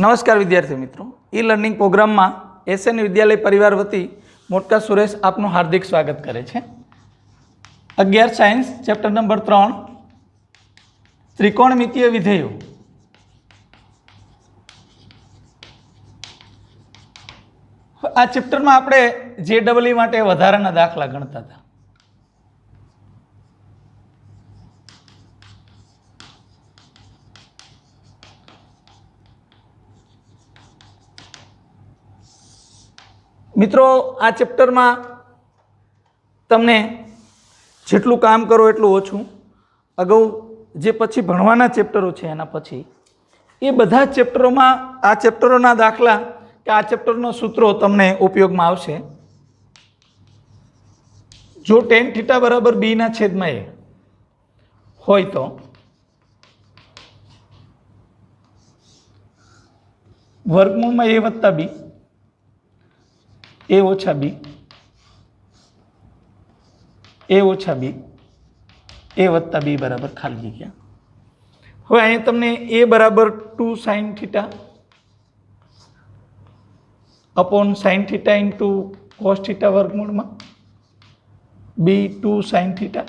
नमस्कार विद्यार्थी मित्रों, ई लर्निंग प्रोग्राम में एसएन विद्यालय परिवार वती मोटका सुरेश आपनु हार्दिक स्वागत करे छे। 11 साइंस चैप्टर नंबर 3 त्रिकोणमितीय विधेयो। आ चैप्टर में आपणे जेडबलई माटे वधाराना दाखला गणता था। मित्रों, आ चैप्टर में तमने जेटलू काम करो एटलू ओछू। अगाऊ जे पछी भणवाना चेप्टरो छे एना पछी ए बधा चेप्टरों में आ चेप्टरोना दाखला के आ चेप्टरनो सूत्रो तमने उपयोग में आवशे। जो tan थीटा बराबर b ना छेद में a होय तो वर्गमूल में a वत्ता b, a ओछा b, a ओछा b, a वत्ता b बराबर खाली जग्या। हवे अहीं तमने a बराबर 2 sin theta upon sin theta into cos theta वर्गमूल में b 2 sin theta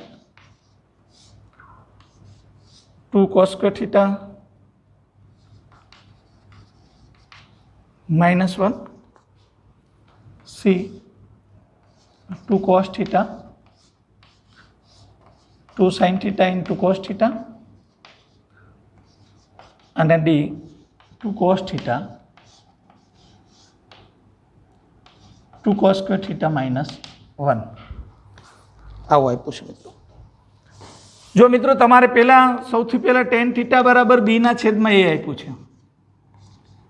2 cos square theta -1 c 2 cos theta 2 sin theta into cos theta and d 2 cos theta 2 cos square theta -1 आवो आप्युं छे। मित्रों, जो मित्रों तमारे पहला सौथी पहला tan थीटा बराबर b ना छेद में a आप्युं छे।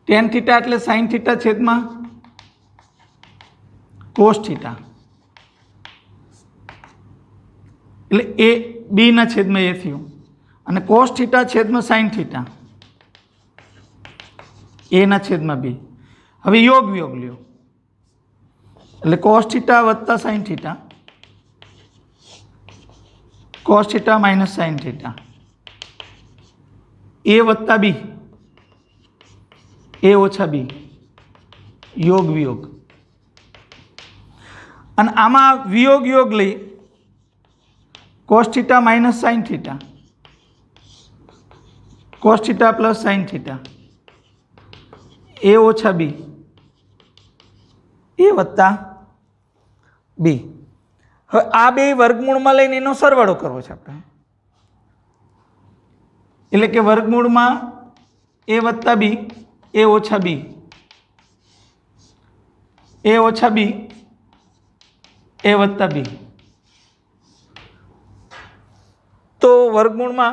tan थीटा एटले sin थीटा छेद में cos थीटा એટલે a b ના છેદમાં a થયું અને cos થીટા છેદમાં sin થીટા a ના છેદમાં b। હવે योग વિયોગ લ્યો એટલે cos થીટા વત્તા sin theta cos theta minus sin theta a વત્તા b a ઓછા b योग વિયોગ। અને આમાં વિયોગ योग લઈ cos theta minus sin theta cos theta plus sin theta a ओछा b a वत्ता b। હવે આ બે વર્ગમૂળમાં લઈને એનો સરવાળો કરવો છે આપણે, એટલે કે વર્ગમૂળમાં a વત્તા b a ઓછા b a ઓછા b a वत्ता b। तो वर्गमूल में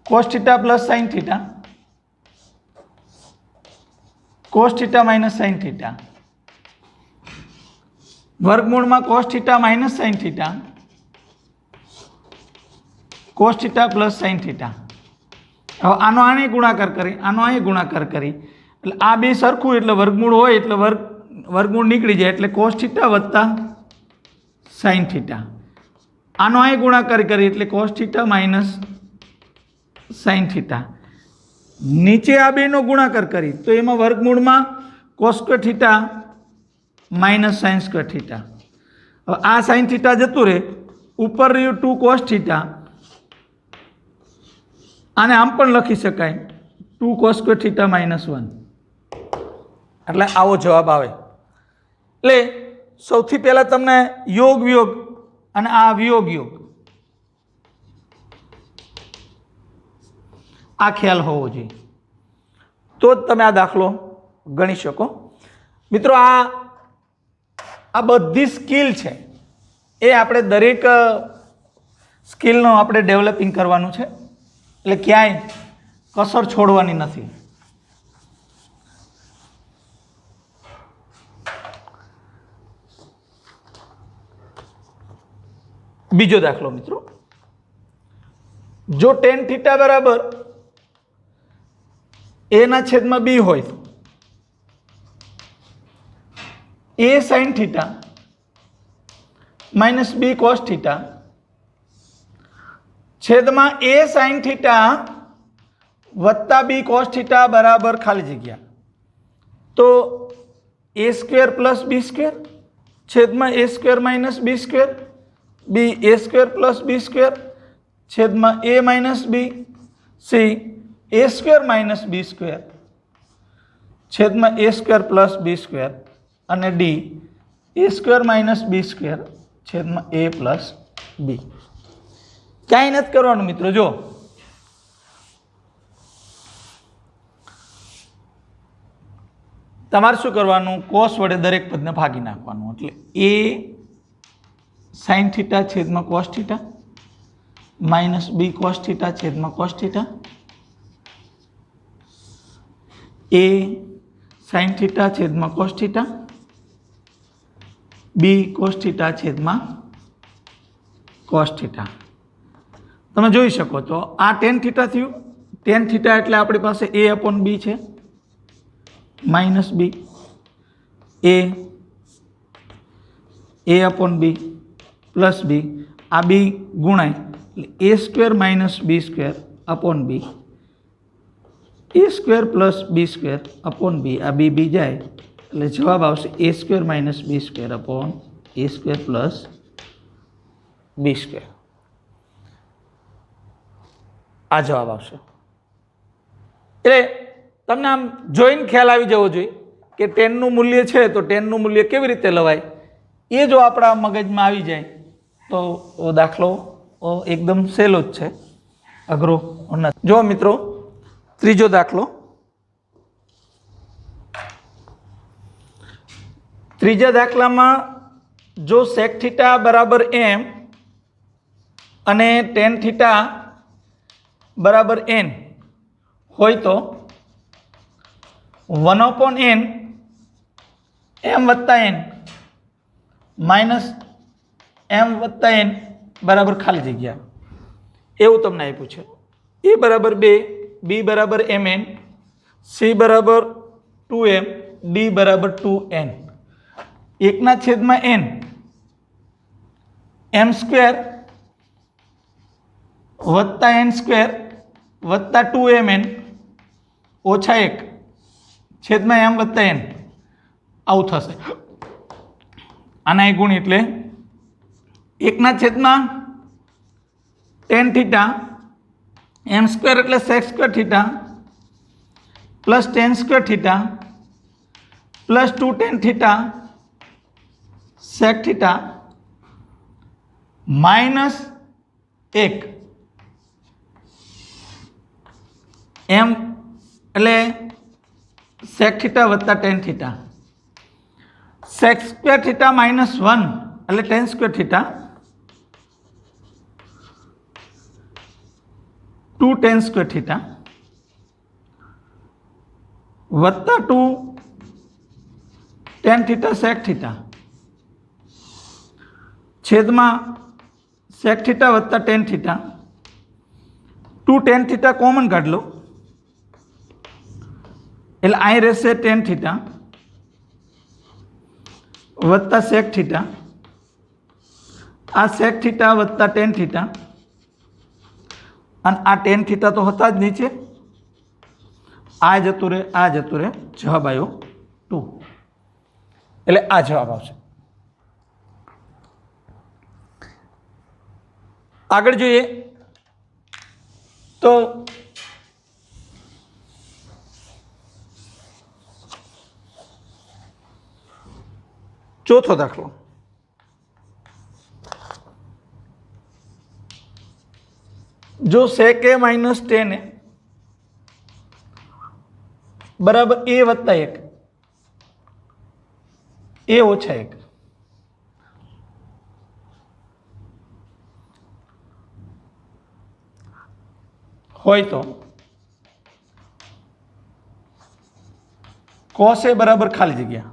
cos theta plus sin theta cos theta minus sin theta वर्गमूल में cos theta minus sin theta cos theta plus sin theta. હવે આનો આને ગુણાકાર કરી આનો આને ગુણાકાર કરી એટલે આ બે સરખું એટલે વર્ગમૂળ હોય એટલે વર્ગમૂળ નીકળી જાય એટલે cos थीटा વત્તા sin थीटा। આનો અહીં ગુણાકાર કરી એટલે cos theta minus sin theta. નીચે આ બેનો ગુણાકાર કરી તો એમાં વર્ગમૂળમાં cos square theta minus sin square theta. હવે આ sin थीटा જતું રહે, ઉપર રહ્યું 2 cos थीटा, આને આમ પણ લખી શકાય 2 cos स्क्वेर थीटा -1 એટલે આવો જવાબ આવે। એટલે સૌથી પહેલા તમને योग વિયોગ અને આ વિયોગ योग આ ખ્યાલ હોવો જોઈએ તો જ તમે આ દાખલો ગણી શકો। મિત્રો આ બધી સ્કિલ છે એ આપણે દરેક સ્કિલનો આપણે ડેવલપિંગ કરવાનું છે, એટલે ક્યાંય કસર છોડવાની નથી। बीजो दाखलो मित्रों, जो tan थीटा बराबर a ना छेद में b होय तो a sin theta minus b cos theta छेद में a sin थीटा वत्ता बी कॉस थीटा बराबर खाली जग्या तो a square plus B square छेद में a square minus B square b A square plus B square छेद में a minus b c a square minus B square छेद में a square plus B square अने डी ए square minus B square छेद में ए plus B. कई नहीं करवानुं मित्रों। जो तमारे शुं करवानुं कोस वडे दरेक पद ने भागी नाखवानुं एटले ए साइन थीटा छेद में cos theta minus B cos theta छेद में cos theta A sine theta छेद में cos theta B cos theta छेद में कॉस थीटा। तमे जोई शको तो आ टेन थीटा थयुं। टेन थीटा एटले आपणी पासे ए अपॉन बी छे minus B A upon B plus B आ बी गुणाय A square minus B square upon B A square plus B square upon B आ बी जाए એટલે જવાબ આવશે A square minus B square upon A square plus B square. आ जवाब आवशे। એટલે તમને આમ જોઈને ખ્યાલ આવી જવો જોઈએ કે 10 નું મૂલ્ય છે તો 10 નું મૂલ્ય કેવી રીતે લવાય એ જો આપણા મગજમાં આવી જાય તો દાખલો એકદમ સહેલો જ છે, અઘરો નથી। જો મિત્રો ત્રીજો દાખલો, ત્રીજા દાખલામાં જો sec θ બરાબર m અને tan θ બરાબર n હોય તો 1/n m વત્તા n માઇનસ m વત્તા n બરાબર ખાલી જગ્યા એવું તમને આપ્યું છે। a બરાબર 2 b બરાબર mn c બરાબર 2m d બરાબર 2n એકના છેદમાં n m સ્ક્વેર વત્તા n સ્ક્વેર વત્તા 2mn ઓછા 1 છેદમાં m વત્તા n આવું થશે। આના એક ગુણ એટલે એકના છેદમાં tan θ m સ્ક્વેર એટલે sec square θ plus tan square θ plus 2 tan θ sec θ minus 1 m એટલે sec θ વત્તા tan θ sec સ્ક્વેર θ માઇનસ 1 એટલે tan સ્ક્વેર θ 2 tan સ્ક્વેર θ વત્તા 2 tan θ sec θ છેદમાં sec θ વત્તા tan θ 2 tan θ કોમન કાઢ લો એટલે અહીં રહેશે tan θ વત્તા sec θ આ sec θ વત્તા tan θ અને આ tan θ તો હતા જ નીચે, આ જતું રહે જવાબ આવ્યો 2 એટલે આ જવાબ આવશે। આગળ જોઈએ તો ચોથો દાખલો, જો sec a minus tan a બરાબર a વત્તા 1 a ઓછા 1 હોય તો cos a બરાબર ખાલી જગ્યા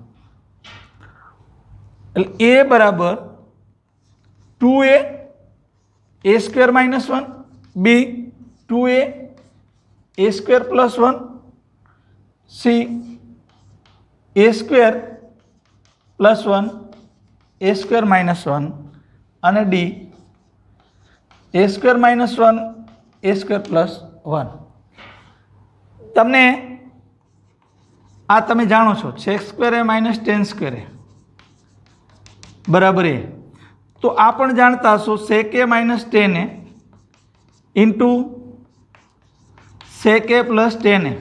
એટલે a બરાબર 2a a square minus 1 b 2a a square plus 1 c a square plus 1 a square minus 1 અને d a square minus 1 a square plus 1। તમને આ તમે જાણો છો sec square A minus tan square A બરાબર એ, તો આ પણ જાણતા હશો sec a minus tan A into sec a plus tan A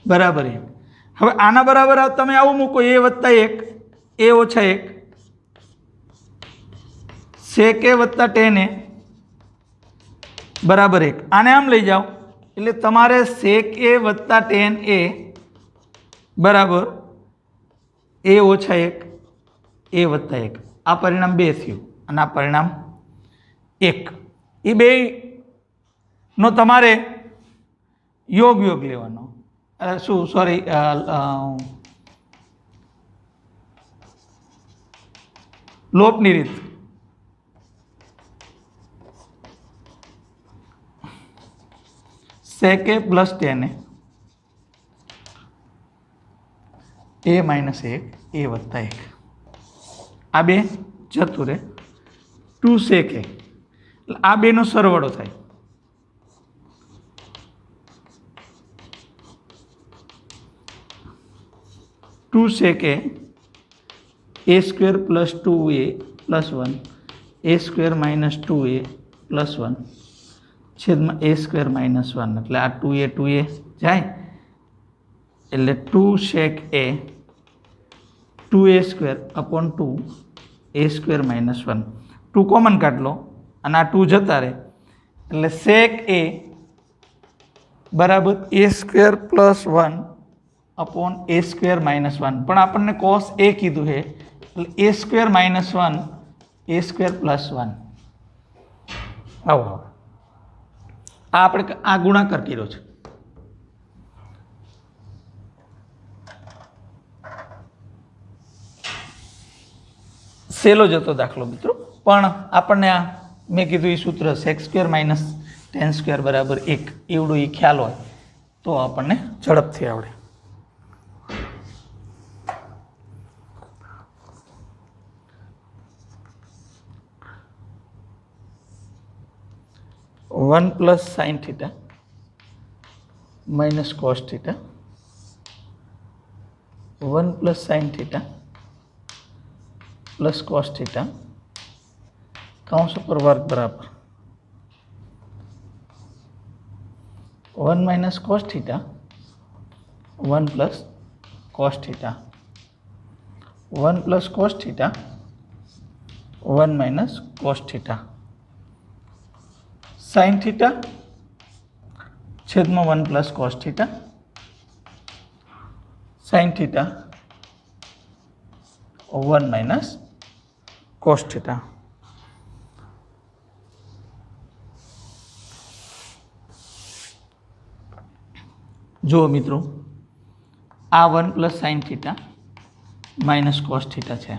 બરાબર એ. હવે આના બરાબર તમે આવું મૂકો a વત્તા એક a ઓછા એક sec a વત્તા ટેન એ બરાબર એક. આને આમ લઈ જાઓ એટલે તમારે sec a વત્તા ટેન એ બરાબર a ઓછા એક a વત્તા એક. આ પરિણામ 2 થયું અને આ પરિણામ 1. એ બેનો તમારે યોગ લેવાનો. શું સોરી લોપની રીત. sec a plus tan A minus એક એ વત્તા એક. આ બે જતું રહે 2 sec a. આ બેનો સરવાળો થાય two sec a square plus 2a plus 1 a square minus 2a plus 1 છેદમાં a સ્ક્વેર માઇનસ 1. એટલે આ 2a જાય એટલે 2 sec a 2a square upon 2 a square minus 1. 2 common કાઢ લો અને આ 2 જતા રહે એટલે sec a બરાબર a square plus 1 upon a square minus 1. પણ આપણને cos a કીધું છે એટલે a square minus 1 a square plus 1. આવો આ આપણે આ ગુણાકાર કર્યો છે. સહેલો જતો દાખલો મિત્રો, પણ આપણને આ મેં કીધું એ સૂત્ર sec square minus tan square બરાબર 1 એવડું એ ખ્યાલ હોય તો આપણને ઝડપથી આવડે. One plus sine theta minus cos theta 1 plus sine theta plus cos theta कौंस पर वर्ग बराबर 1 minus cos theta 1 plus cos theta 1 plus cos theta 1 minus cos theta sine theta छेद में 1 plus cos theta sine theta 1 minus cos theta. जो मित्रों आ 1 plus sine theta minus cos theta है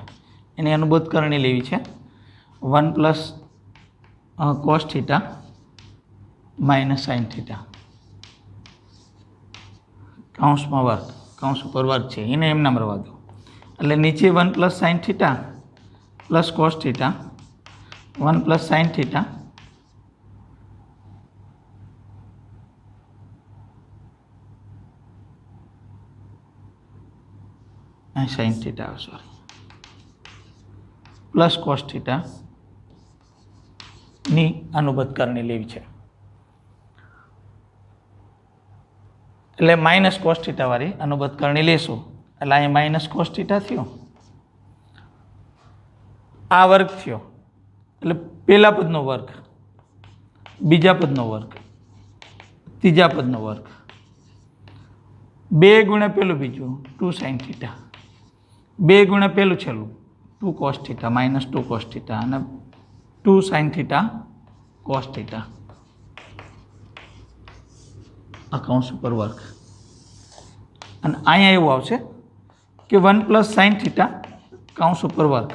एने अनुबोध करनी लेवी है 1 plus cos theta minus sine theta कौंस में वर्ग कौंस पर वर्ग है इन्हें एम नाम रवा दो. એટલે નીચે 1 plus sine theta plus cos theta 1 plus sine theta sine theta sorry plus cos theta ની અનુબદ્ધ કરણી લેવી છે એટલે માઇનસ કોસ થીટા વાળી અનુબદ્ધ કરણી લેશું એટલે અહીં માઇનસ કોસ થીટા થયો આ વર્ગ થયો એટલે પહેલા પદનો વર્ગ બીજા પદનો વર્ગ ત્રીજા પદનો વર્ગ 2 ગુણ્યા પહેલું બીજું 2 સાइन थीटा 2 ગુણ્યા પહેલું છેલ્લું 2 cos theta minus 2 cos theta અને 2 sin थीटा cos थीटा આ કૌંસ ઉપર વર્ગ અને અહીંયા એવું આવશે કે 1 પ્લસ સાइन थीटा કૌંસ ઉપર વર્ગ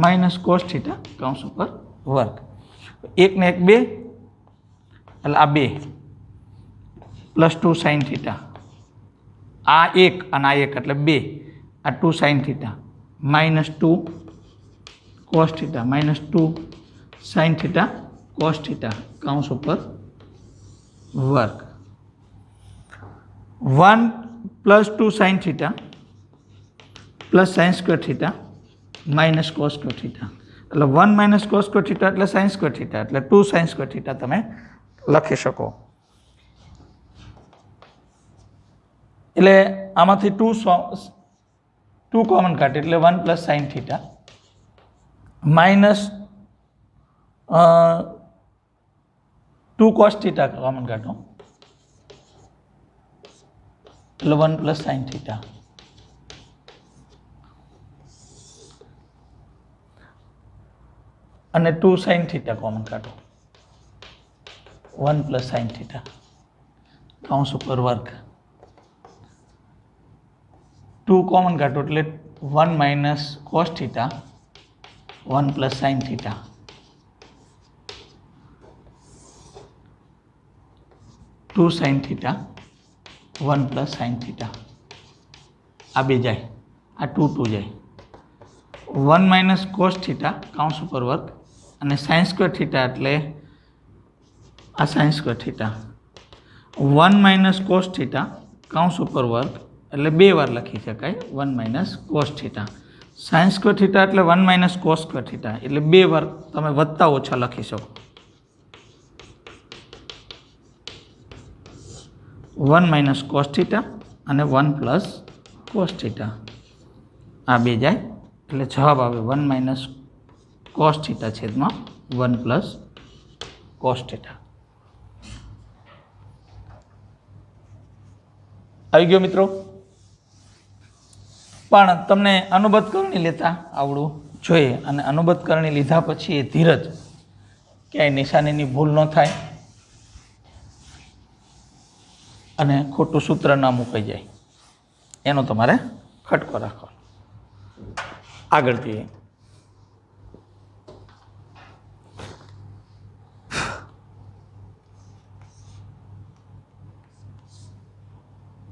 માઇનસ cos थीटा કૌંસ ઉપર વર્ગ 1 ને 1 2 એટલે આ 2 પ્લસ 2 sin थीटा આ 1 અને આ 1 એટલે 2 આ 2 sin theta minus 2 cos theta minus 2 sin theta cos theta कौंस पर वर्ग 1 plus 2 sine theta plus sine square theta minus cos square theta, એટલે 1 માઇનસ કોસ સ્ક્વેર થીટા એટલે સાઇન સ્ક્વેર થીટા, એટલે 2 સાઇન સ્ક્વેર થીટા તમે લખી શકો. એટલે આમાંથી 2 કોમન કાઢે એટલે 1 plus sine theta minus 2 cos theta common કાઢો એટલે 1 પ્લસ સાઇન થીટા. અને 2 સાઇન થીટા કોમન કાઢો 1 પ્લસ સાઇન થીટા કૌંસ ઉપર વર્ગ. 2 કોમન કાઢો એટલે 1 minus cos theta 1 plus sine theta. 2 sine theta 1 plus sine theta. આ બે જાય, આ 2 જાય. 1 માઇનસ કોસ થીટા કૌંસ ઉપર વર્ગ અને સાઇન સ્ક્વેર થીટા એટલે આ sign square theta. 1 minus cos theta કૌંસ ઉપર વર્ગ એટલે 2 વાર લખી શકાય 1 minus cos theta. Sign square theta એટલે 1 માઇનસ કોસ સ્ક્વેર થીટા, એટલે 2 વાર તમે વત્તા ઓછા લખી શકો. 1 માઇનસ કોસ થીટા અને 1 પ્લસ કોસ થીટા. આ બે જાય એટલે જવાબ આવે 1 માઇનસ કોસ થીટા છેદમાં 1 પ્લસ કોસ થીટા. આવી ગયો મિત્રો? પણ તમને અનુબદ્ધ કરણી લેતા આવડવું જોઈએ, અને અનુબદ્ધ કરણી લીધા પછી એ ધીરજ ક્યાંય નિશાનીની ભૂલ ન થાય અને ખોટું સૂત્ર ન મુકાઈ જાય એનો તમારે ખટકો રાખો. આગળ જઈએ.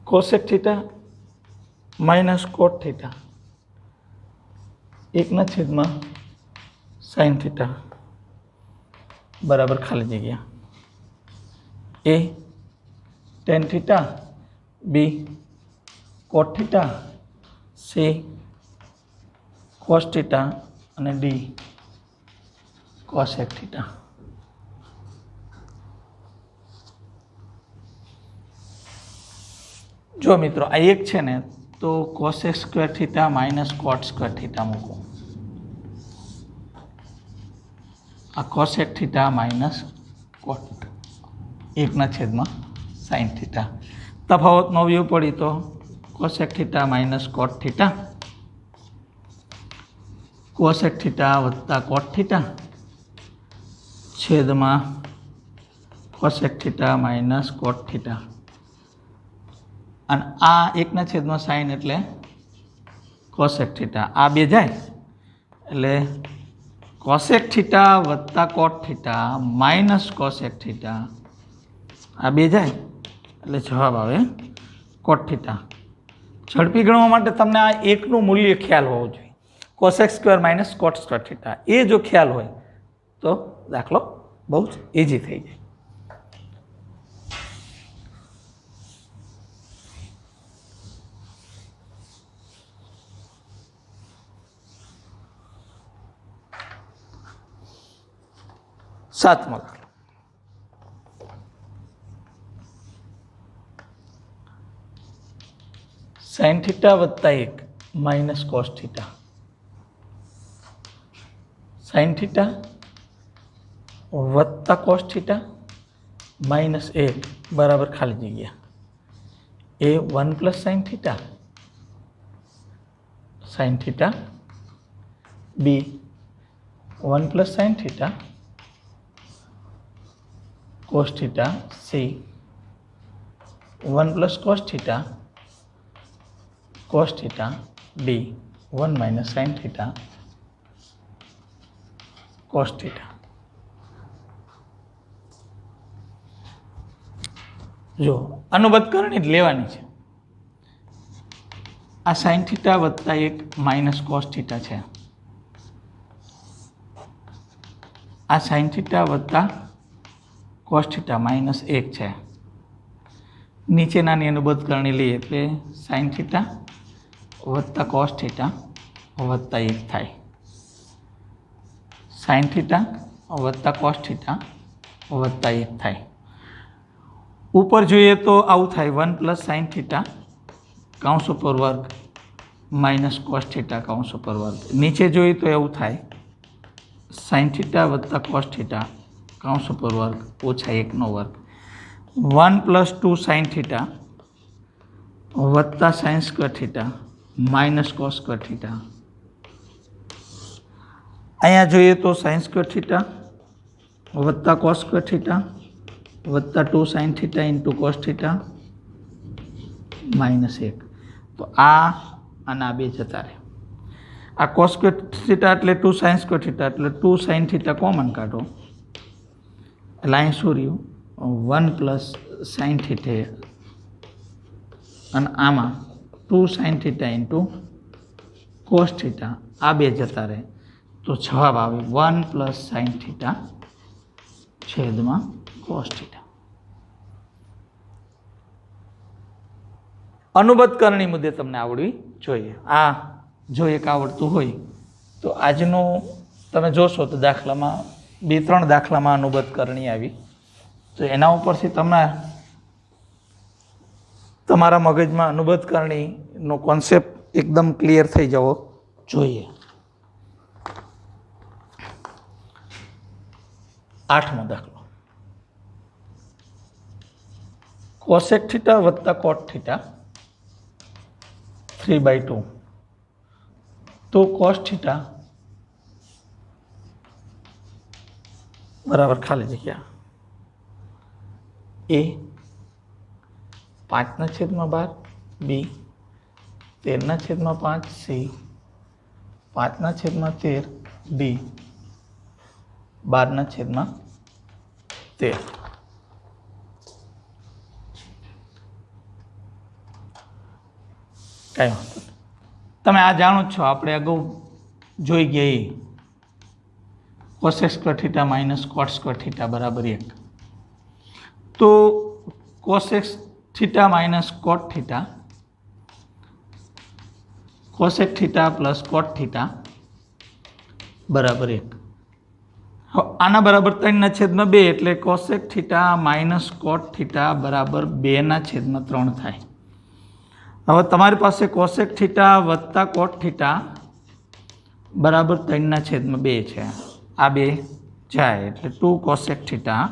કોસેક થીટા માઇનસ કોટ થીટા 1/, સાઇન થીટા બરાબર ખાલી જગ્યા A tan theta, B coat theta, C cos theta અને D કોસેક થીટા. જો મિત્રો આ એક છે ને તો cosec square theta minus cot square theta મૂકો. આ કોસેક થીટા માઇનસ કોટ 1/, સાઇન થીટા. તફાવત ન વ્યૂ પડી તો કોસેક થીટા માઇનસ કોટ થીટા, કોસેક થીટા વત્તા કોટ થીટા છેદમાં કોસેક થીટા માઇનસ કોટ થીટા. અને આ 1/, સાઇન એટલે કોસેક થીટા. આ બે જાય એટલે કોસેક થીટા વત્તા કોટ થીટા માઇનસ કોસેક થીટા. આ બે જાય એટલે જવાબ આવે કોટ થીટા. ઝડપી ગણવા માટે તમને આ એકનું મૂલ્ય ખ્યાલ હોવું જોઈએ. Cosec square minus cot square theta એ જો ખ્યાલ હોય તો દાખલો બહુ જ ઇઝી થઈ જાય. સાતમો દાખલો. સાઇન થીટા વત્તા 1 minus cos theta. Sine theta વત્તા કોસ થીટા માઇનસ 1 બરાબર ખાલી જગ્યા A 1 plus sine theta, sine theta, B 1 plus sine theta, cos theta, C 1 plus cos theta, cos theta, D 1 minus sine theta, cos theta. જો અનુબદ્ધ કરણી જ લેવાની છે. આ sine theta વત્તા 1 માઇનસ કોસ થીટા છે. આ સાઇન થીટા વત્તા cos theta minus 1 છે. નીચેનાની અનુબદ્ધ કરણી લઈએ એટલે સાઇન થીટા વત્તા કોસ થીટા વત્તા 1 થાય. સાઇન થીટા વત્તા કોસ થીટા વત્તા 1 થાય. ઉપર જોઈએ તો આવું થાય 1 પ્લસ સાઇન થીટા કૌંસ ઉપર વર્ગ માઇનસ કોસ થીટા કૌંસ ઉપર વર્ગ. નીચે જોઈએ તો એવું થાય સાઇન થીટા વત્તા કોસ થીટા કૌંસ ઉપર વર્ગ ઓછા 1નો વર્ગ. 1 પ્લસ 2 સાઇન થીટા વત્તા sign square theta minus cos square theta. અહીંયા જોઈએ તો સાઇન સ્ક્વેર થીટા વત્તા કોસ સ્ક્વેર થીટા વત્તા 2 sine theta into cos theta minus 1. તો આ અને આ બે જતા રહે. આ કોસ સ્ક્વેર થીટા એટલે 2 સાઇન સ્ક્વેર થીટા એટલે 2 સાઇન થીટા કોમન કાઢો એટલે અહીં શું રહ્યું 1 પ્લસ સાઇન થીટા અને આમાં 2 sine theta into cos theta આ બે જતા રહે. તો જવાબ આવે 1 પ્લસ સાઇન થીટા છેદમાં કોસ થીટા. અનુબદ્ધ કરણી મુદ્દે તમને આવડવી જોઈએ. આ જો એક આવડતું હોય તો આજનું તમે જોશો તો દાખલામાં 2-3 દાખલામાં અનુબદ્ધ કરણી આવી તો એના ઉપરથી તમારા મગજમાં અનુબદ્ધ કરણીનો કોન્સેપ્ટ એકદમ ક્લિયર થઈ જવો જોઈએ. 8મો દાખલો કોસેક થીટા વત્તા કોટ થીટા 3/2 તો કોસ થીટા બરાબર ખાલી જગ્યા A 5/12 B 13/5 C 5/13 D 12/13. કઈ વાંધો તમે આ જાણો જ છો આપણે અગાઉ જોઈ ગયા cosec square theta minus cot square theta બરાબર 1. તો કોસેક થીટા માઇનસ કોટ થીટા કોસેક થીટા પ્લસ કોટ થીટા બરાબર 1. આના બરાબર 3/2 એટલે કોસેક થીટા માઇનસ કોટ થીટા બરાબર 2/3 થાય. હવે તમારી પાસે કોસેક થીટા વત્તા કોટ થીટા બરાબર 3/2 છે. આ બે જાય એટલે 2 કોસેક થીટા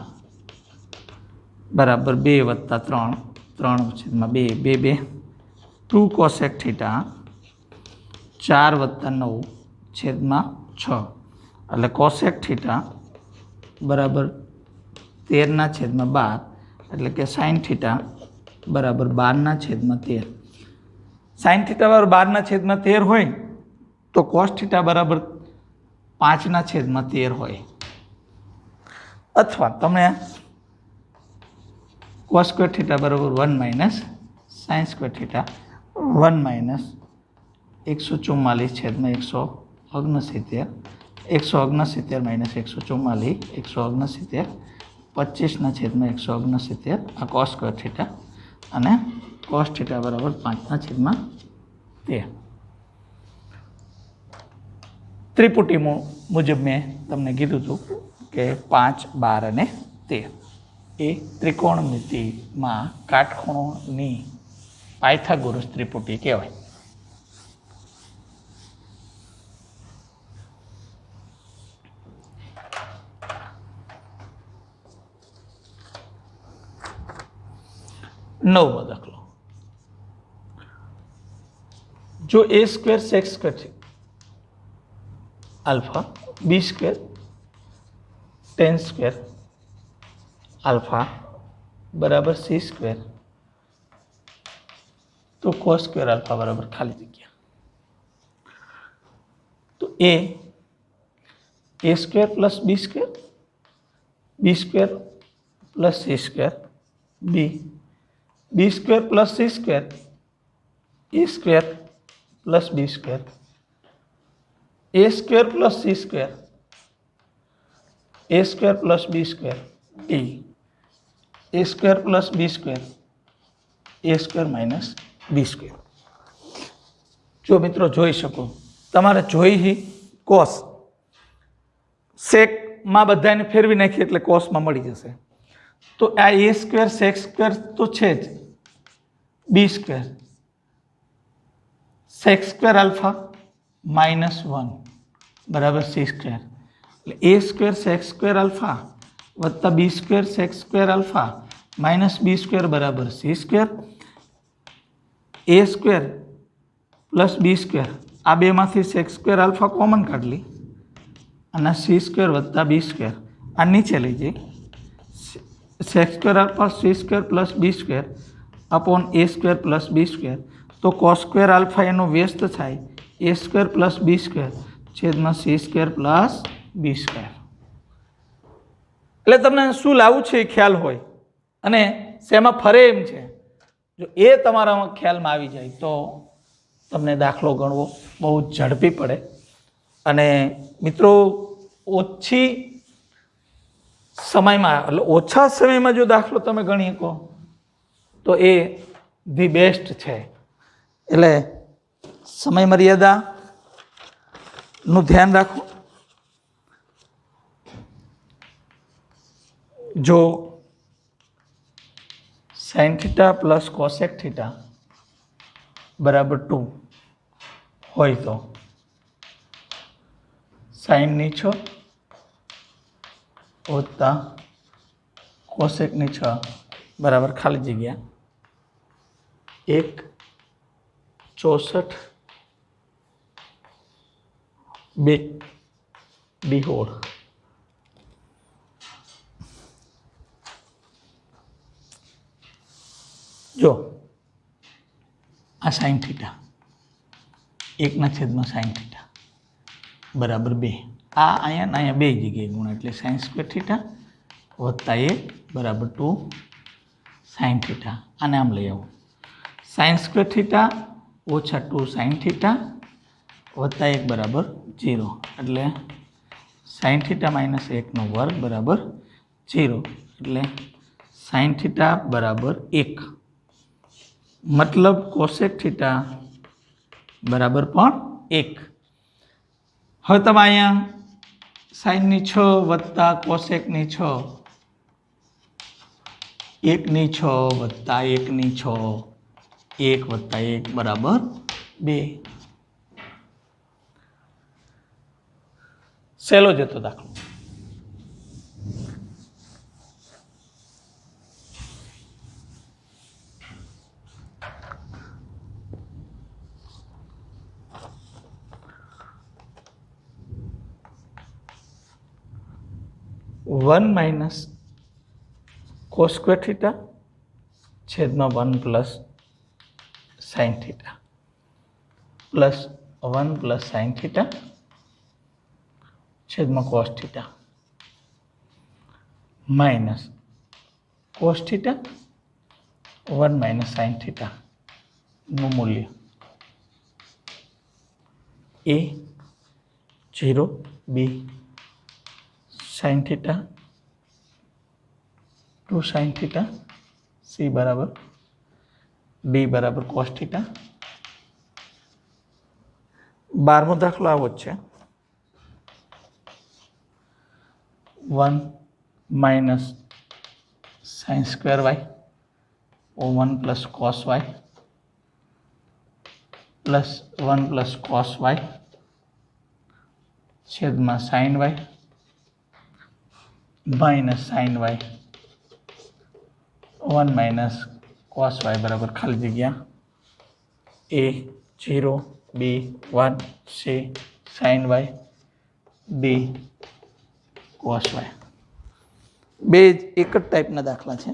બરાબર 2 વત્તા 3 3/2 2 2 કોસેક થીટા 4 વત્તા 9/6 એટલે કોસેક થીટા બરાબર 13/12 એટલે કે સાઇન થીટા બરાબર 12/13. સાઇન થીટા બરાબર 12/13 હોય તો કોસ થીટા બરાબર 5/13 હોય. અથવા તમે કોસ સ્ક્વેર થીટા બરાબર 1 minus sign square theta 1 minus 144/169 169 minus 144 169 25/169 આ કોસ સ્ક્વેર થીટા અને કોસ થીટા બરાબર 5/13. ત્રિપુટી મુજબ મેં તમને કીધું હતું કે 5, 12 અને 13 એ ત્રિકોણમિતિમાં કાટખૂણોની પાયથાગોરસ ત્રિપુટી કહેવાય. નવમો દાખલો જો a સ્ક્વેર સેક સ્ક્વેર છે alpha B square tan square alpha બરાબર સી સ્ક્વેર તો કોસ સ્ક્વેર આલ્ફા બરાબર ખાલી જગ્યા. તો a square plus B square plus C square B square plus C square A square plus B square A square plus C square A square plus B square D A square plus B square A square minus B square. जो मित्रों જોઈ શકો તમારે જોઈ cos સેક માં બધાને ફેરવી નાખી એટલે કોસ માં મળી જશે। તો આ a સ્ક્વેર sec સ્ક્વેર તો છે જ, b square sec square alpha -1 બરાબર c સ્ક્વેર, એટલે a square sec square alpha વત્તા b square sec square alpha minus b square બરાબર c square. a square plus b square, આ બેમાંથી sec square alpha common કાઢી લી અને c square વત્તા b સ્ક્વેર આ નીચે લઈ જઈ, sec square alpha c square plus b square upon a square plus b square. તો cos સ્ક્વેર આલ્ફા એનો વ્યસ્ત થાય a square plus b square છેદમાં c square plus b square. એટલે તમને શું લાવવું છે એ ખ્યાલ હોય અને શેમાં ફરે એમ છે, જો એ તમારામાં ખ્યાલમાં આવી જાય તો તમને દાખલો ગણવો બહુ ઝડપી પડે। અને મિત્રો ઓછી સમયમાં એટલે ઓછા સમયમાં જો દાખલો તમે ગણી શકો તો એ ધી બેસ્ટ છે। એટલે સમય મર્યાદાનું ધ્યાન રાખો। જો sin theta plus cosec theta બરાબર 2 હોય તો સાઇનની 6 વત્તા કોસેકની 6 બરાબર ખાલી જગ્યા 1/64 2 હોળ। જો આ સાઇન થીટા 1/sin થીટા બરાબર 2, આ અહીંયા 2 જગ્યાએ ગુણ એટલે sin સ્ક્વેર થીટા વત્તા 1 બરાબર 2 sin થીટા। આને આમ લઈ આવો, sin સ્ક્વેર થીટા ઓછા 2 sin થીટા વત્તા 1 બરાબર 0, એટલે sin થીટા માઇનસ 1 નો વર્ગ બરાબર 0, એટલે sin થીટા બરાબર 1, मतलब कोसेक थीटा बराबर पण 1। હવે તમે અહીંયા સાઇનની 6 વત્તા કોસેકની 6 1ની 6 વત્તા 1ની 6 1 વત્તા 1 બરાબર 2। સહેલો જતો દાખલો। One minus cos square theta छेद में 1 plus sin theta plus 1 plus sin theta छेद में cos theta minus cos theta 1 minus sin theta નું મૂલ્ય a 0 b sin theta 2 sin theta c बराबर d बराबर cos थीटा। 12मो दाखलो आवो छे 1 माइनस sin स्क्वेर y और 1 plus cos y plus 1 plus cos y छेद में sin y minus sin y 1 minus cos y बराबर खाली जगह a 0 b 1 c sin y d cos y। બે એક જ ટાઈપના દાખલા છે।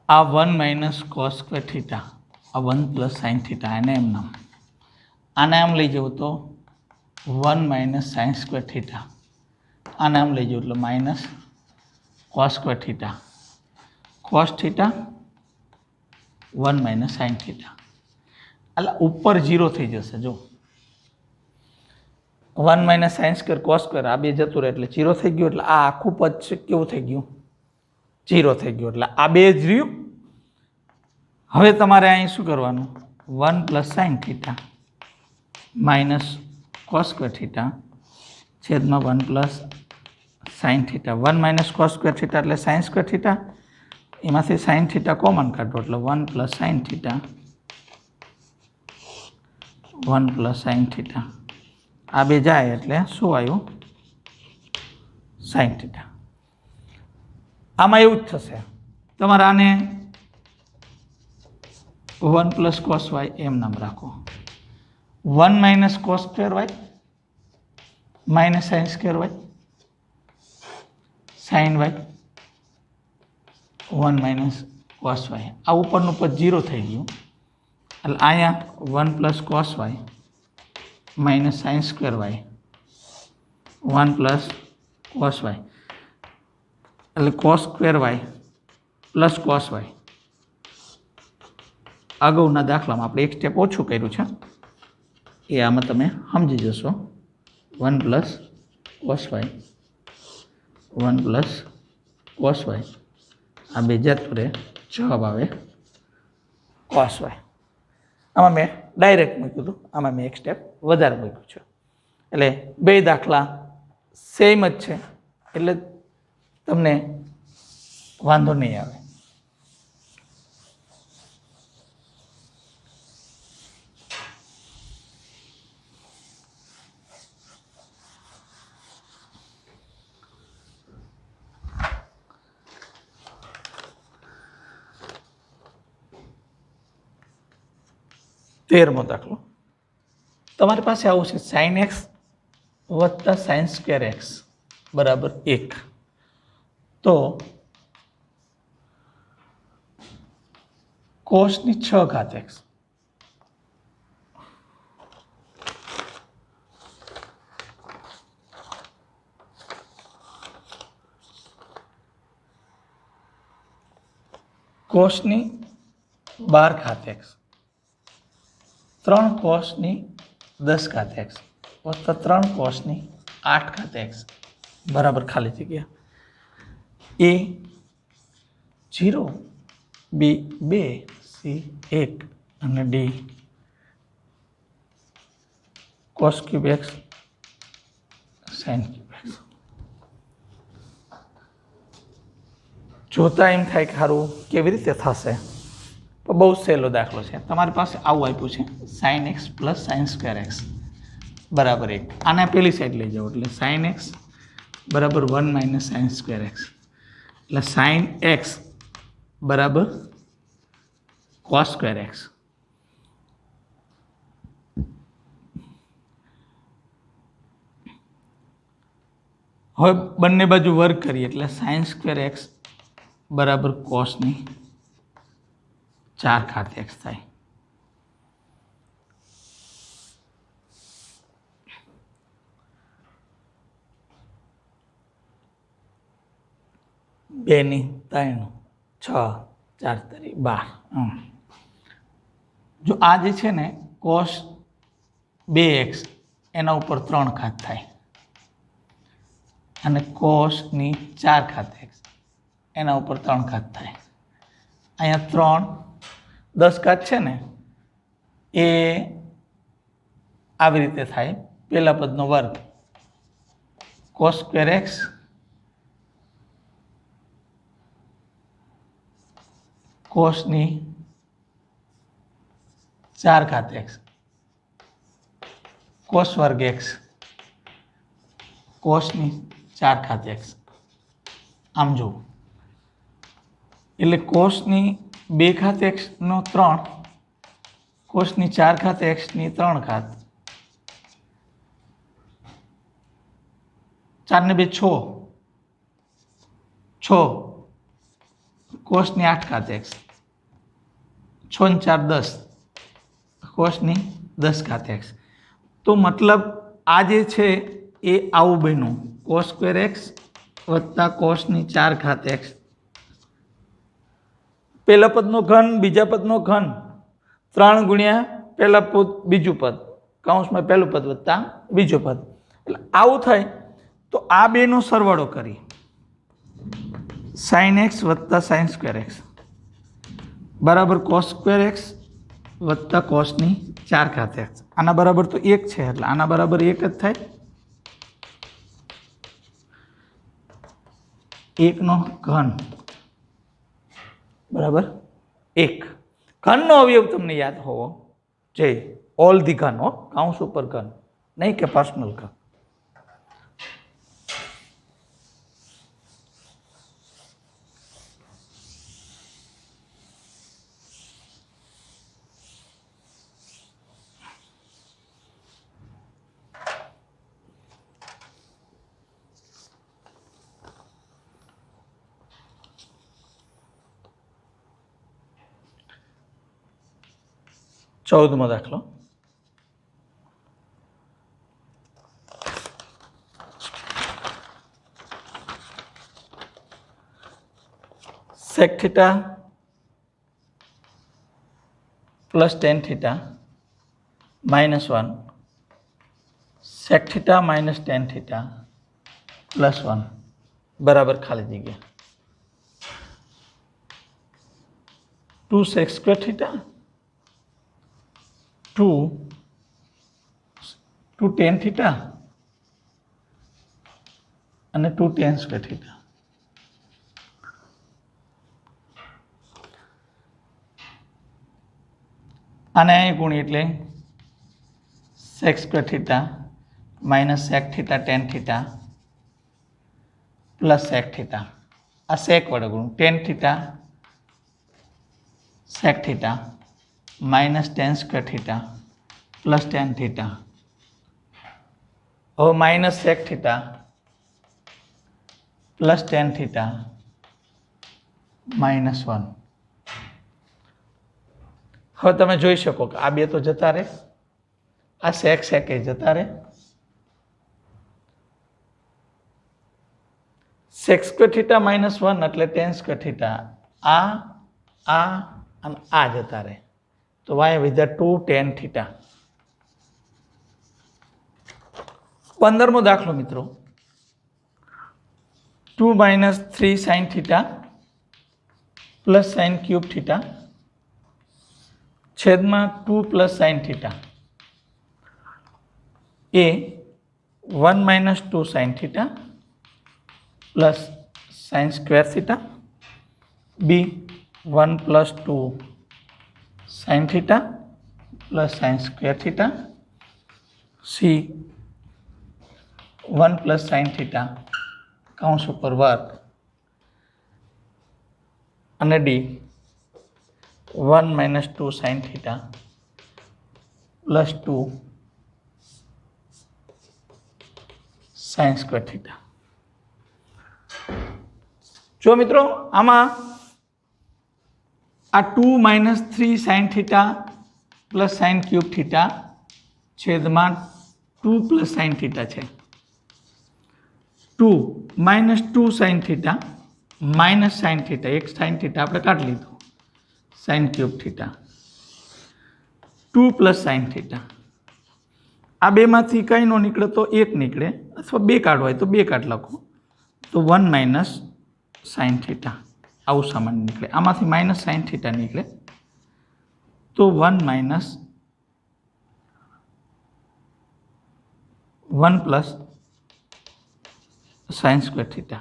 આ 1 माइनस cos स्क्वेर थीटा आ 1 प्लस sin थीटा आने एम नाम आने आम लई जाओ तो 1 माइनस sin स्क्वेर थीटा आने आम लई जाओ એટલે minus cos square theta cos theta 1 minus sin theta એટલે ઉપર 0 થઈ જશે। જો 1 minus sin square cos square आ બે જતું રહે એટલે 0 થઈ ગયું, એટલે આ આખું પદ કેવું થઈ ગયું 0 થઈ ગયો એટલે આ 2 જ રહ્યું. હવે તમારે અહીં શું કરવાનું? 1 + sin θ - cos સ્ક્વેર θ છેદમાં 1 + sin θ. 1 - cos સ્ક્વેર θ એટલે sin સ્ક્વેર θ. એમાંથી sin θ કોમન કાઢો એટલે 1 + sin θ 1 + sin θ. આ 2 જાય એટલે શું આવ્યું? sin θ. આમાં એવું જ થશે. તમારે આને 1 + cos y એમ નામ રાખો. 1 - cos square y - sin square y sin y 1 - cos y. આ ઉપરનું પદ 0 થઈ ગયું એટલે અહીંયા 1 + cos y - sin square y 1 + cos y એટલે cos square y + cos y. અગાઉના દાખલામાં આપણે એક સ્ટેપ ઓછું કર્યું છે એ આમાં તમે સમજી જશો. 1 + cos y 1 + cos y આ 2 જતું રહે જવાબ આવે cos y. આમાં મેં ડાયરેક્ટ મૂક્યું હતું, આમાં મેં એક સ્ટેપ વધારે મૂક્યું છે એટલે 2 દાખલા સેમ જ છે એટલે તમને વાંધો નહીં આવે. તેરમો દાખલો તમારી પાસે આવું છે sin x + sin square x બરાબર 1. તો cos ની 6 ઘાત x cos ની 12 ઘાત x 3 cos ની 10 ઘાત x વત્તા 3 cos ની 8 ઘાત x બરાબર ખાલી જગ્યા a 0 b 2 c 1 અને d cos cube x sin cube x. જોતા એમ થાય કે સારું કેવી રીતે થશે, તો બહુ સહેલો દાખલો છે. તમારી પાસે આવું આપ્યું છે sin x + sin square x બરાબર 1. આને પેલી સાઈડ લઈ જાઓ એટલે sin x બરાબર 1 - sin સ્ક્વેર x એટલે sin x બરાબર cos સ્ક્વેર x. હવે બંને બાજુ વર્ગ કરીએ એટલે sin સ્ક્વેર x બરાબર cos ની 4 ઘાત x થાય. બે ની 3 6 4 તરી 12. જો આ જે છે ને cos 2x એના ઉપર 3 ઘાત થાય અને cos ની 4 ઘાત x એના ઉપર 3 ઘાત થાય. અહીંયા 3 10 ઘાત છે ને એ આવી રીતે થાય. પહેલા પદનો વર્ગ cos સ્ક્વેર x cos ની 4 ઘાત x cos વર્ગ x cos ની 4 ઘાત x. આમ જો એટલે cos ની 2 ઘાત x નો 3 cos ની 4 ઘાત x ની 3 ઘાત 4 ને 2 6 cos ની 8 ઘાત x 6 ને 4 10 cos ની 10 ઘાત x. તો મતલબ આ જે છે એ આવું બન્યું cos સ્ક્વેર x વત્તા cos ની 4 ઘાત x. પહેલા પદનો ઘન બીજા પદનો ઘન 3 ગુણ્યા પહેલા પદ બીજું પદ કૌંસમાં પહેલું પદ વત્તા બીજું પદ એટલે આવું થાય. તો આ બેનો સરવાળો કરી sin x વત્તા sin સ્ક્વેર x બરાબર cos સ્ક્વેર x વત્તા cosની 4 ઘાત x. આના બરાબર તો 1 છે એટલે આના બરાબર 1 જ થાય. 1 નો ઘન બરાબર 1. ઘનનો અવયવ તમને યાદ હોવો જોઈએ. ઓલ ધી ઘન હો, કાઉન્સ ઉપર ઘન, નહીં કે પર્સનલ ઘન. ચૌદમો દાખલો. sec theta plus tan theta minus 1 sec theta minus tan theta plus 1 બરાબર ખાલી જગ્યા 2 sec square theta 2 tan theta અને 2 tan square theta. આને અહીં ગુણી એટલે sec square theta minus sec theta tan theta plus sec theta. આ sec વડે ગુણું tan theta sec theta minus tan square theta plus tan theta. હવે minus sec theta plus tan theta minus 1. હવે તમે જોઈ શકો કે આ બે તો જતા રહે, આ sec sec એ જતા રહે. sec square theta minus 1 એટલે tan square theta. આ અને આ જતા રહે તો વાય વિધા 2 tan theta. 15મો દાખલો મિત્રો. 2 minus 3 sin theta plus sin cube theta છેદમાં 2 plus sin theta. A 1 minus 2 sin theta plus sin square theta. B 1 plus 2 sin theta plus sin square theta. C 1 plus sin theta કાઉન્સ ઉપર વર્ગ અને D 1 minus 2 sin theta plus 2 sin square theta. જો મિત્રો આમાં આ 2 minus 3 sin theta plus sin cube theta છેદમાં 2 plus sin theta છે. 2 minus 2 sin theta minus sin theta, એક sin theta આપણે કાઢી લીધું, sin cube theta 2 plus sin theta. આ બેમાંથી કંઈ ન નીકળે તો એક નીકળે, અથવા બે કાઢવા હોય તો બે કાઢ લખો તો 1 minus sin theta આવું સામાન્ય નીકળે. આમાંથી માઇનસ sin theta નીકળે તો 1 minus 1 plus sin square theta.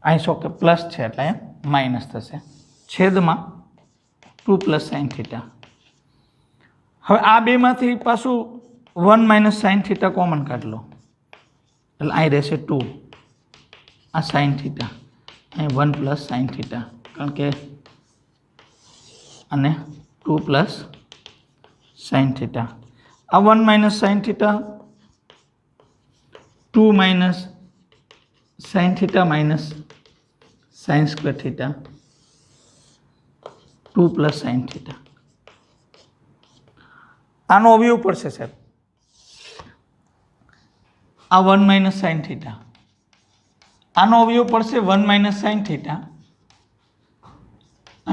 અહીં શું કે પ્લસ છે એટલે માઇનસ થશે છેદમાં 2 plus sin theta. હવે આ બેમાંથી પાછું 1 minus sin theta કોમન કાઢ લો એટલે અહીં રહેશે 2, આ sin theta, અહીં 1 plus sin theta કારણ કે અને 2 plus sin theta. આ 1 minus sin theta 2 minus sin theta minus sin square theta 2 plus sin theta. આનો અવયવ પડશે સાહેબ. આ 1 minus sin theta, આનો અવયવ પડશે 1 minus sin theta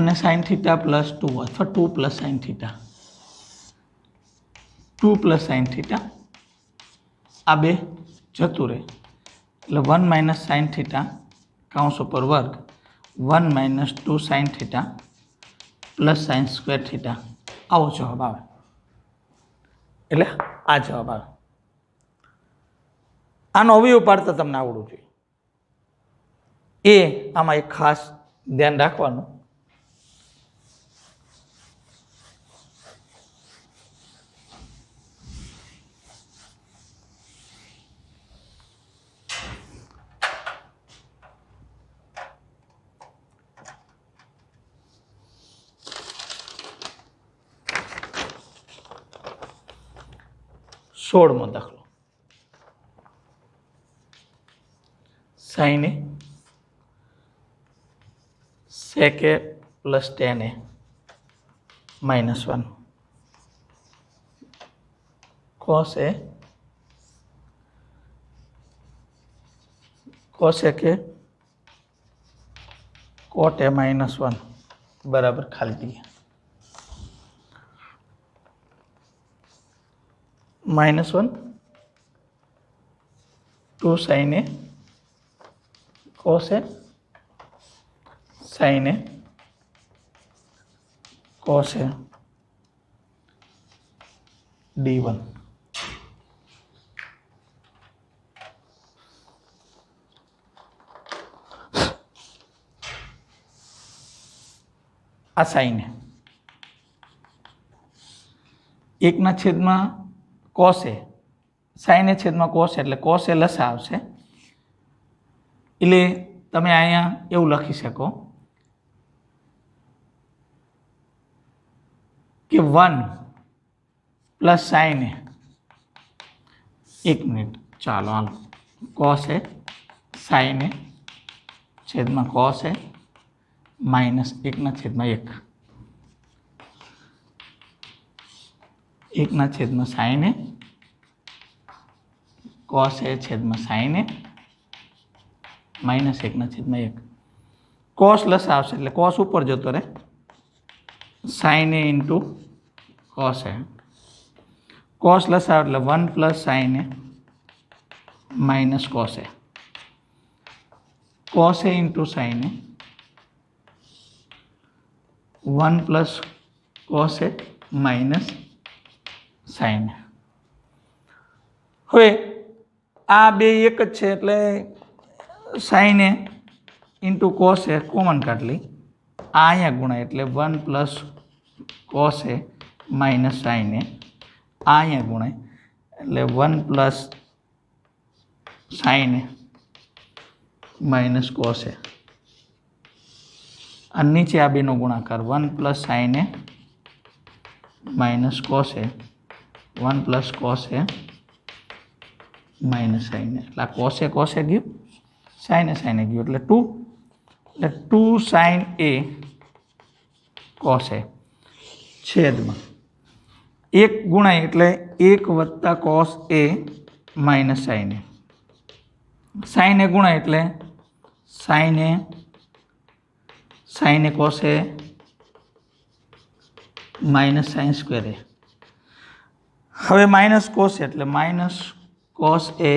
અને sin theta plus 2 અથવા 2 plus sin theta. 2 plus sin theta આ બે જતું રહે એટલે 1 minus sin theta कौंस पर वर्ग 1 minus 2 sine theta plus sine square theta आवो जवाब आवे એટલે આ જવાબ આવે આનો અવયવ પાડતા તમને આવડવું જોઈએ એ આમાં એક ખાસ ધ્યાન રાખવાનું सोलमो दाखलो sine A sec A plus tan A minus 1 cos A cosec A cot A minus 1 बराबर खाली जगह -1 2 sine A cos A sine A cos A d1 आ साइन ए एक ना छेद में कोस ए साइन ए छेद में कोस एटले कोस ए लसा आवशे એટલે તમે અહીંયા એવું લખી શકો કે 1 પ્લસ સાइन ए एक मिनिट ચાલો હાલો કોસ એ સાइन ए છેદમાં કોસ એ માઇનસ 1 છેદમાં 1 1 छेदમાં sign A cos A छेदમાં sign A minus 1 छेदમાં 1 cos लस आवशे એટલે कॉस ઉપર જતો રહે sign A into cos A cos लस આવે એટલે 1 plus sign A minus cos A cos A into sine A 1 plus cos A minus sign હવે આ બે એક જ છે એટલે સાइन ए इंटू कॉस ए कॉमन काढ ली आ અહીંયા ગુણાય એટલે 1 plus cos A minus sign ए आ અહીંયા ગુણાય એટલે 1 plus sign A minus cos A आ नीचे आ बेनो गुणाकार 1 plus sign A minus cos A 1 plus cos A minus sign ए એટલે कॉस ए गયું साइन ए गયું એટલે 2 એટલે 2 साइन ए कॉस ए છેદમાં 1 ગુણાય એટલે 1 વત્તા कॉस ए माइनस साइन ए गुणाय એટલે sign A cos A minus sign square ए હવે माइनस कॉस એટલે minus cos A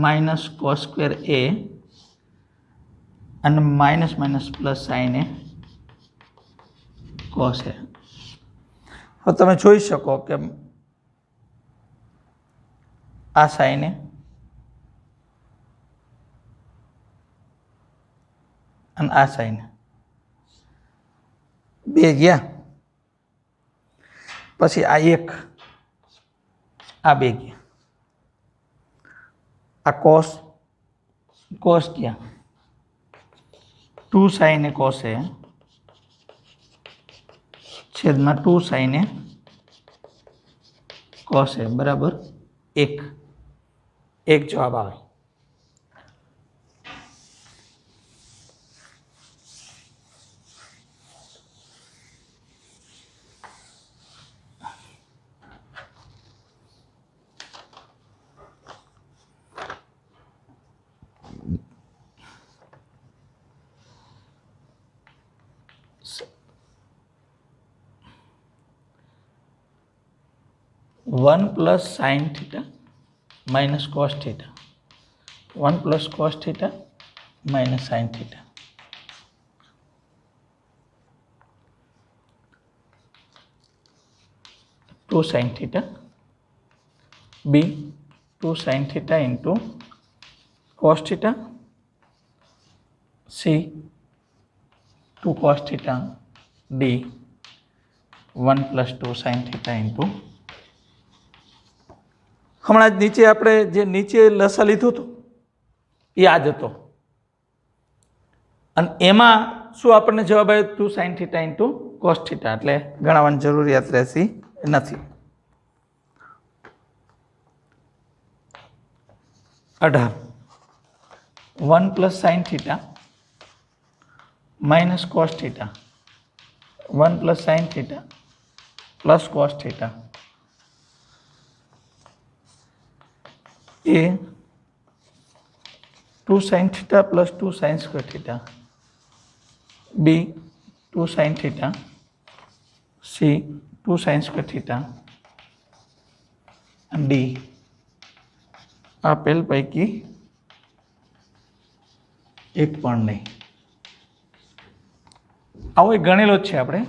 minus cos square ए અને minus minus plus sign A cos A હવે તમે જોઈ શકો કે આ સાइन ए અને આ સાइन બે ગયા પછી આ એક आ बे गया आ कॉस कॉस क्या 2 साइन ए कॉस ए छेद में 2 साइन ए कॉस ए बराबर 1 जवाब आवे one plus sine theta minus cos theta 1 plus cos theta minus sine theta. Two sine theta B two sine theta into cos theta C two cos theta D 1 + 2 sine theta into हमणां ज नीचे आपणे जे नीचे लसा लीधो तो ए आ ज हतो अने एमां शुं आपणे जवाब आव्यो 2 sine theta into cos theta एटले गणाववानी जरूरियात रहेती नथी। 18 1 + sine theta minus cos theta 1 + sine theta plus cos theta A 2 sine theta plus 2 sine square theta B 2 sine theta C 2 sine square theta D આપેલ પૈકી એક પણ નહીં। આવો એક ગણેલો જ છે આપણે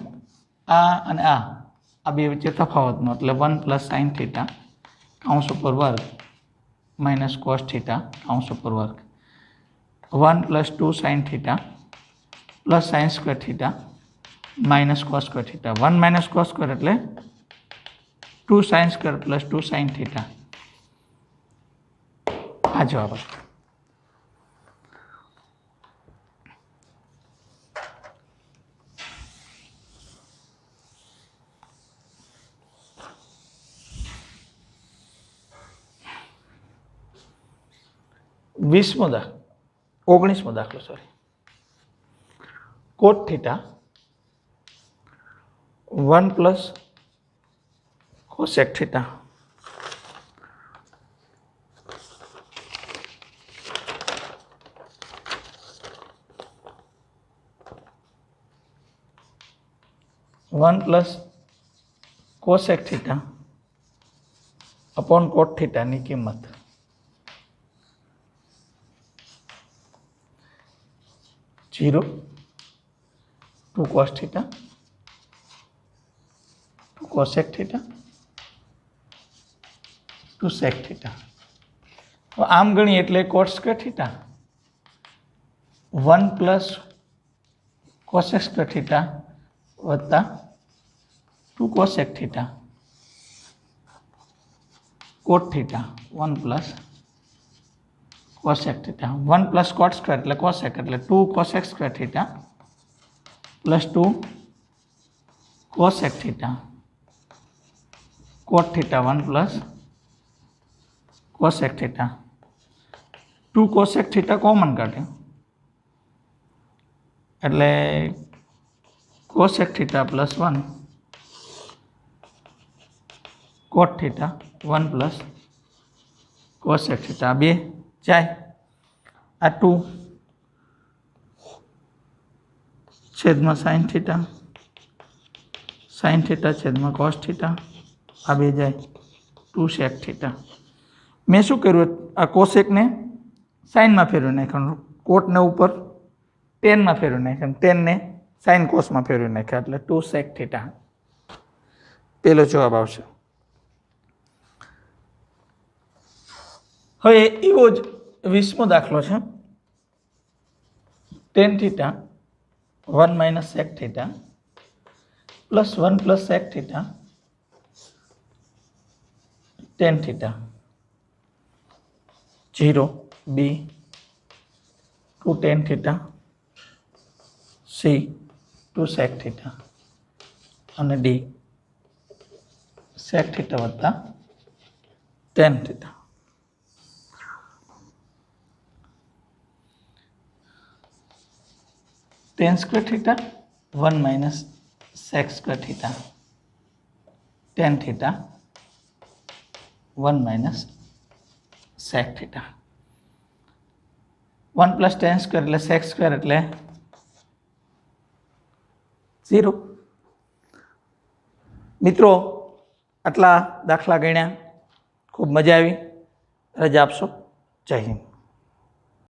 આ અને આ બે વચ્ચે તફાવતનો એટલે 1 + સાइन थीटा કાઉંસ ઉપર વર્ગ માઇનસ કોસ થીટા કાઉંસ ઉપર વર્ગ 1 + 2 sine theta plus sine square theta minus cos square theta 1 - cos square એટલે 2 sine square plus 2 sine theta आ जवाब है। बीसमो दाखलो 19मो दाखलो sorry cot theta 1 + cosec theta one plus cosec theta upon cot theta की किंमत 0 2 cos theta 2 cosec theta 2 sec theta आम गणी एटले cot square theta 1 + cosec square theta वत्ता 2 cosec theta cot theta 1 + cosec theta 1 + cot square एटले cosec एटले 2 cosec square theta plus 2 cosec theta cot theta 1 + cosec theta 2 cosec theta common काढे एटले cosec theta plus 1 cot theta 1 + cosec theta बे जाए आ 2 छेद में साइन थीटा छेद में कॉस थीटा आ बे जाए 2 सेक थीटा। मैं शू कर्यु आ कोसेक ने साइन में फेरवी नाख्यो कोट ने ऊपर टेन में फेरवी नाख्यो टेन ने साइन कोस में फेरवी नाख्या एटले 2 सेक थीटा पेलो जवाब आवशे। हवे एवो ज 20मो दाखलो छे tan theta 1 - sec theta plus 1 + sec theta tan theta 0 B 2 tan theta C 2 sec theta और डी सेक थीटा वत्ता tan theta. Tan square theta 1 - sec square theta tan theta 1 - sec theta 1 + tan square एटले sec square एटले 0। मित्रों आटला दाखला गण्या खूब मजा आई। रजा आपशो। जय हिंद।